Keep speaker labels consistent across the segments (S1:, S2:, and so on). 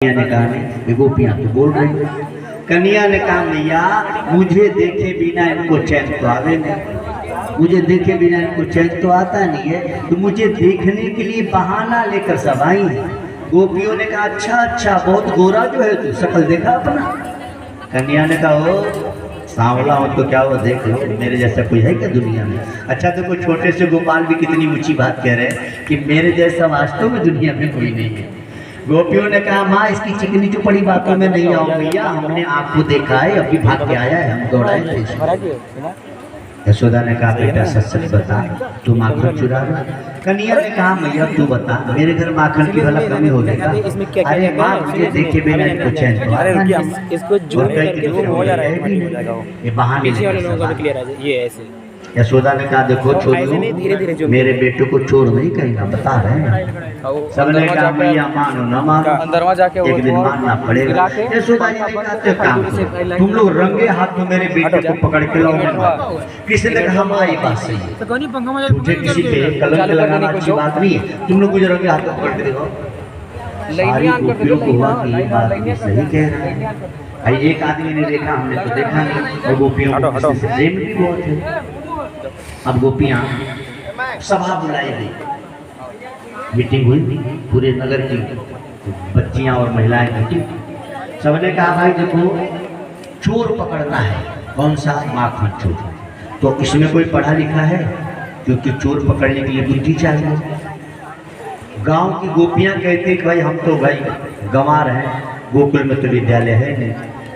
S1: ने कहा नहीं, गोपियां तो बोल रही। कन्या ने कहा मैया मुझे देखे बिना इनको चैन तो आवे नहीं, मुझे देखे बिना इनको चैन तो आता नहीं है, तो मुझे देखने के लिए बहाना लेकर सब आई है। गोपियों ने कहा अच्छा अच्छा बहुत गोरा जो है तू, शकल देखा अपना। कन्या ने कहा ओ सांवला हो तो क्या वो देख लो, मेरे जैसा कोई है क्या दुनिया में। अच्छा तो कोई छोटे से गोपाल भी कितनी ऊंची बात कह रहे हैं कि मेरे जैसा वास्तव में दुनिया में कोई नहीं है। गोपियों ने कहा माँ इसकी चिकनी चुपड़ी बातों में नहीं आओ भैया, हमने आपको देखा है, अभी भाग के आया है, हम दौड़ाए थे। यशोदा ने कहा बेटा सच सच बता तू माखन चुरा रहा। कन्या ने कहा मैया तू बता मेरे घर माखन की भला कमी हो जाएगा। अरे माँ मुझे देखे बिना इनको चैन तो आता नहीं।
S2: इसको जोड़ करके वो हो जा रहा है,
S1: ये बहाने
S2: पीछे वाले लोगों का भी क्लियर है ये ऐसे।
S1: यशोदा ने कहा देखो छोड़ो मेरे बेटे को छोड़ नहीं कहेगा, बता रहे हैं। सबने कहा मैया मानो न मानो
S2: अंदरवा जाके
S1: एक दिन मानना पड़ेगा। यशोदा जी ने कहा तो काम करो तुम लोग रंगे हाथ में मेरे बेटे को पकड़ के लाओ। किसी ने कहा हमारी बात सही है, मुझे किसी पे कलंक लगाना अच्छी बात नहीं है, तुम लोग मुझे रंगे हाथ में पकड़ के दिखाओ। सारी गोपियों को हुआ कि ये बात सही कह रहा है। भाई एक आदमी ने देखा हमने तो देखा नहीं, और गोपियों को किसी से प्रेम भी बहुत है। अब गोपियां सभा बुलाई गई, मीटिंग हुई पूरे नगर की बच्चियां और महिलाएं मीटिंग। सबने कहा भाई देखो चोर पकड़ना है, कौन सा माखन चोर। तो इसमें कोई पढ़ा लिखा है, क्योंकि चोर पकड़ने के लिए बुद्धि चाहिए। गांव की गोपियां कहती कि भाई हम तो भाई गंवार हैं, गोकुल में तो विद्यालय है नहीं,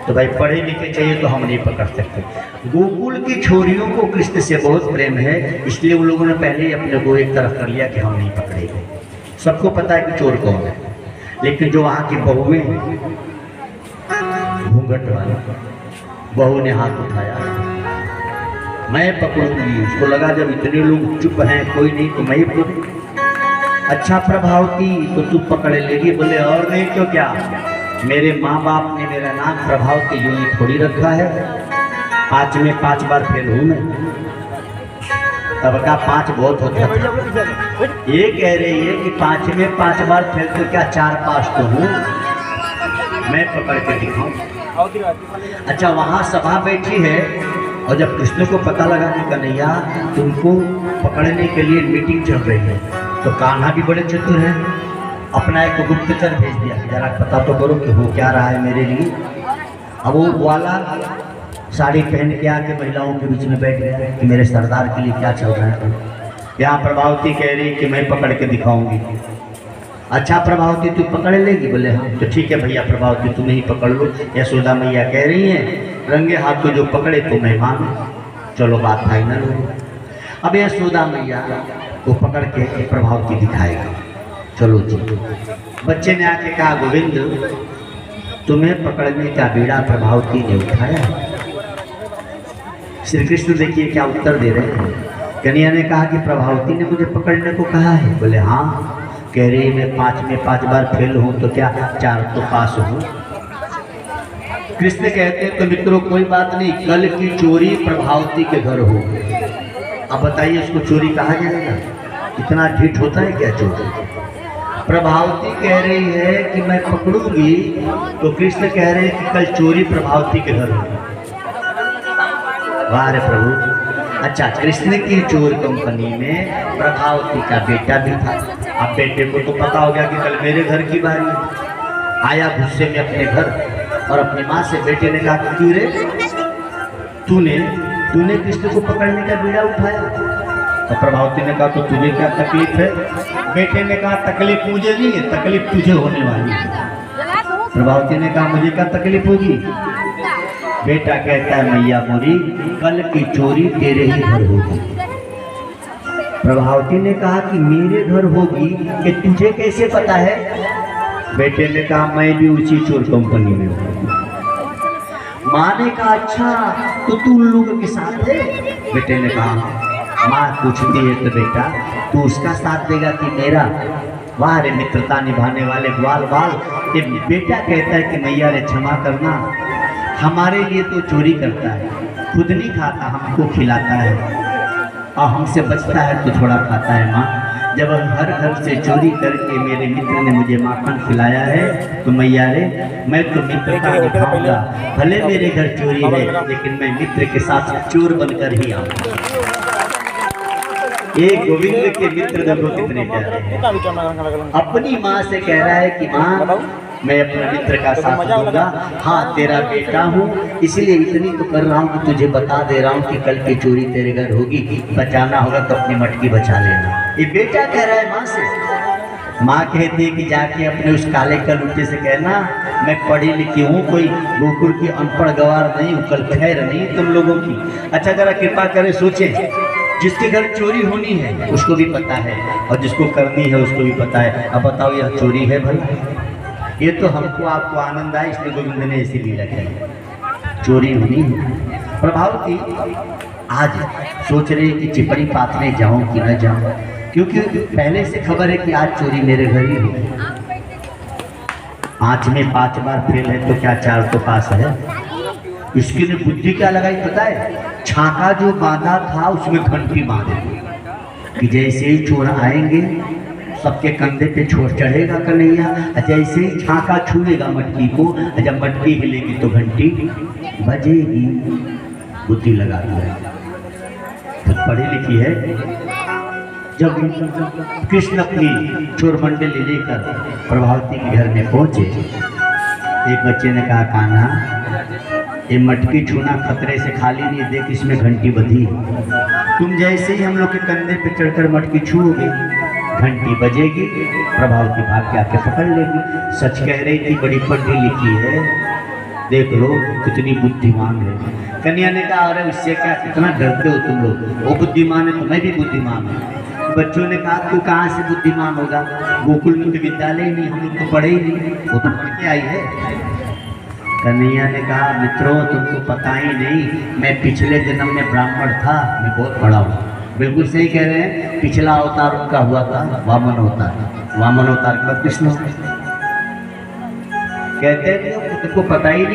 S1: तो भाई पढ़े लिखे चाहिए तो हम नहीं पकड़ सकते। गोकुल की छोरियों को कृष्ण से बहुत प्रेम है, इसलिए उन लोगों ने पहले ही अपने को एक तरफ कर लिया कि हम नहीं पकड़ेंगे। सबको पता है कि चोर कौन है, लेकिन जो वहाँ की बहुएं घूंघट वाली बहू ने हाथ उठाया मैं पकड़ूंगी। उसको लगा जब इतने लोग चुप हैं कोई नहीं तो मैं ही पकड़ूं। अच्छा प्रभावती तो तू पकड़ लेगी। बोले और नहीं तो क्या, मेरे माँ बाप ने मेरा नाम प्रभावती यूं ही थोड़ी रखा है, 5 में 5 बार फेल हूँ मैं। तब का 5 बहुत होता था, ये कह रही है कि 5 में 5 बार फेल तो क्या 4 पास तो हूँ, मैं पकड़ के दिखाऊं। अच्छा वहाँ सभा बैठी है, और जब कृष्ण को पता लगा कि कन्हैया तुमको पकड़ने के लिए मीटिंग चल रही है, तो कान्हा भी बड़े चतुर हैं, अपना एक गुप्तचर भेज दिया जरा पता तो करो कि हो क्या रहा है मेरे लिए। अब वो वाला साड़ी पहन के आके महिलाओं के बीच में बैठ गया कि मेरे सरदार के लिए क्या चल रहा है। यहाँ प्रभावती कह रही कि मैं पकड़ के दिखाऊंगी। अच्छा प्रभावती तू पकड़ लेगी। बोले हाँ तो ठीक है भैया प्रभावती तुम ही पकड़ लो। यशोदा मैया कह रही हैं रंगे हाथ को जो पकड़े तो मैं मानू, चलो बात फाइनल हो। अब यशोदा मैया को पकड़ के प्रभावती दिखाएगा। चलो जी बच्चे ने आके कहा गोविंद तुम्हें पकड़ने का बीड़ा प्रभावती ने उठाया। श्री कृष्ण देखिए क्या उत्तर दे रहे हैं। कन्या ने कहा कि प्रभावती ने मुझे पकड़ने को कहा है। बोले हाँ, कह रही मैं 5 में 5 बार फेल हूँ तो क्या 4 तो पास हूँ। कृष्ण कहते हैं तो मित्रों कोई बात नहीं, कल की चोरी प्रभावती के घर हो। अब बताइए उसको चोरी कहा जाएगा? इतना ढीठ होता है क्या चोरी? प्रभावती कह रही है कि मैं पकड़ूंगी, तो कृष्ण कह रहे हैं कि कल चोरी प्रभावती के घर होगी। वाह रे प्रभु। अच्छा कृष्ण की चोर कंपनी में प्रभावती का बेटा भी था। अब बेटे को तो पता हो गया कि कल मेरे घर की बारी है। आया गुस्से में अपने घर और अपनी माँ से बेटे ने कहा क्यों रे तूने कृष्ण को पकड़ने का बीड़ा उठाया। तो प्रभावती ने कहा तो तुझे क्या तकलीफ है। बेटे ने कहा तकलीफ मुझे नहीं है, तकलीफ तुझे होने वाली है। प्रभावती ने कहा मुझे क्या तकलीफ होगी। बेटा कहता है मैया मोरी कल की चोरी तेरे ही घर होगी। प्रभावती ने कहा कि मेरे घर होगी कि तुझे कैसे पता है। बेटे ने कहा मैं भी उसी चोर कंपनी में हूँ। माँ ने कहा अच्छा तो तू उन लोगों के साथ है। बेटे ने कहा माँ पूछती है तो बेटा तू उसका साथ देगा कि मेरा। वाह रे मित्रता निभाने वाले ग्वाल बाल। ये बेटा कहता है कि मैया रे क्षमा करना, हमारे लिए तो चोरी करता है, खुद नहीं खाता हमको खिलाता है, और हमसे बचता है तो थोड़ा खाता है। माँ जब हर घर से चोरी करके मेरे मित्र ने मुझे माखन खिलाया है तो मैया रे मैं तो मित्रता निभाऊंगा। भले मेरे घर चोरी है लेकिन मैं मित्र के साथ चोर बनकर ही आऊंगा। ये गोविंद के मित्र देखो कितने प्यारे हैं। अपनी माँ से कह रहा है कि माँ मैं अपने मित्र का साथ दूंगा, हाँ तेरा बेटा हूँ, इसलिए इतनी तो कर रहा हूँ कि तुझे बता दे रहा हूँ कि कल की चोरी तेरे घर होगी, बचाना होगा तो अपनी मटकी बचा लेना। ये बेटा कह रहा है माँ से। माँ कहती है कि जाके अपने उस काले कलूटे से कहना मैं पढ़ी लिखी हूँ, कोई गोकुल की अनपढ़ गवार नहीं हूँ, कल खैर नहीं तुम लोगों की। अच्छा जरा कृपा करें सोचें, जिसके घर चोरी होनी है उसको भी पता है और जिसको करनी है उसको भी पता है। अब बताओ यह चोरी है भाई? ये तो हमको आपको आनंद आए इसलिए गोविंद ने ऐसी लीला की। चोरी होनी है। प्रभावती आज सोच रहे कि चिपड़ी पाथने जाऊं कि न जाऊं, क्योंकि पहले से खबर है कि आज चोरी मेरे घर ही होगी। 5 में 5 बार फेल है तो क्या 4 तो पास है। इसकी ने बुद्धि क्या लगाई पता है? छाका जो बांधा था उसमें घंटी बांधी कि जैसे ही चोर आएंगे सबके कंधे पे छोड़ चढ़ेगा कन्हैया, जैसे ही छाका छूएगा मटकी को, जब मटकी हिलेगी तो घंटी बजेगी। बुद्धि लगा दिया, बहुत पढ़ी लिखी है। जब कृष्ण अपनी चोर मंडली लेकर प्रभावती के घर में पहुंचे, एक बच्चे ने कहा कान्हा ये मटकी छूना खतरे से खाली नहीं, देख इसमें घंटी बधी। तुम जैसे ही हम लोग के कंधे पे चढ़कर मटकी छूओगे घंटी बजेगी, प्रभावती भाग के आके पकड़ लेगी। सच कह रही थी, बड़ी पढ़ी लिखी है, देख लो कितनी बुद्धिमान है। कन्या ने कहा अरे उससे क्या, कितना डरते हो तुम लोग, वो बुद्धिमान है तो मैं भी बुद्धिमान हूँ। बच्चों ने कहा तू कहाँ से बुद्धिमान होगा, गोकुल में तो विद्यालय ही नहीं, हम लोग तो पढ़े ही नहीं, वो तो पढ़ के आई है। कन्हैया ने कहा मित्रों तुमको पता ही नहीं, मैं पिछले जन्म में ब्राह्मण था, मैं बहुत बड़ा हूँ। बिल्कुल सही कह रहे हैं, पिछला अवतार उनका हुआ था वामन अवतार। वामन अवतार के बाद कृष्ण कहते हैं तुमको पता ही नहीं।